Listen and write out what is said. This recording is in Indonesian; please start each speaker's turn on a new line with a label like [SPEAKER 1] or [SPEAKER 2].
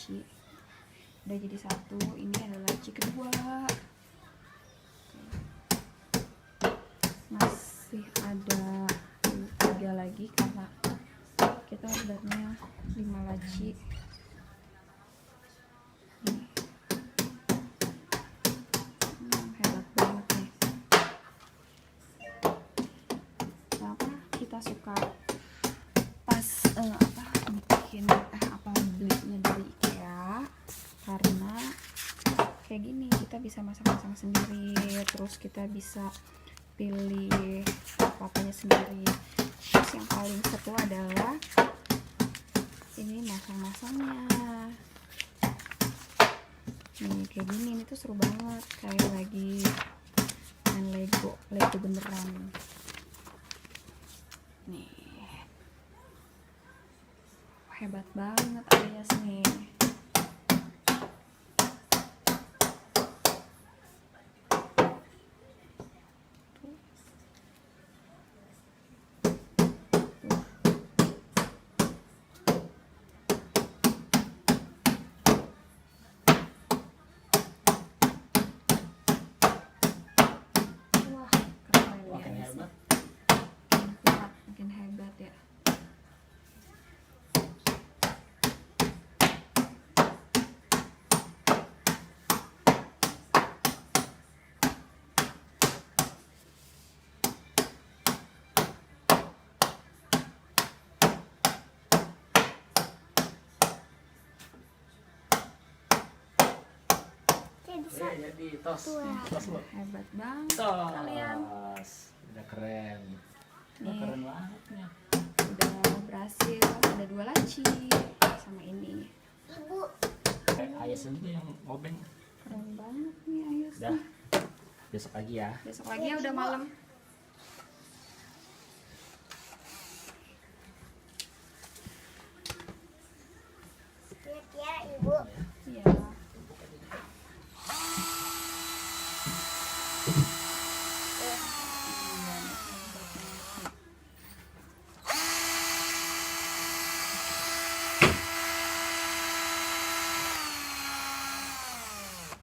[SPEAKER 1] laci. Udah jadi satu. Ini adalah laci kedua. Masih ada 3 lagi karena kita ordernya 5 laci. Hebat banget nih. Kenapa kita suka pas bikin belinya dari IKEA? Karena kayak gini kita bisa masak-masak sendiri, terus kita bisa pilih apa-apanya sendiri. Terus yang paling seru adalah ini masang-masangnya. Nih kayak gini, ini tuh seru banget, kayak lagi main Lego beneran. Nih hebat banget Ayyas nih. Makin hebat ya.
[SPEAKER 2] Jadi tos lo.
[SPEAKER 1] Hebat banget
[SPEAKER 2] Tos.
[SPEAKER 1] kalian.
[SPEAKER 2] Udah keren. Udah
[SPEAKER 1] Nih.
[SPEAKER 2] keren banget ya.
[SPEAKER 1] Udah berhasil, ada 2 laci sama ini.
[SPEAKER 3] Ibu.
[SPEAKER 2] Ayyas dulu yang ngobeng.
[SPEAKER 1] Keren banget nih Ayyas.
[SPEAKER 2] Udah. Besok lagi ya.
[SPEAKER 1] Besok lagi ya, udah malam.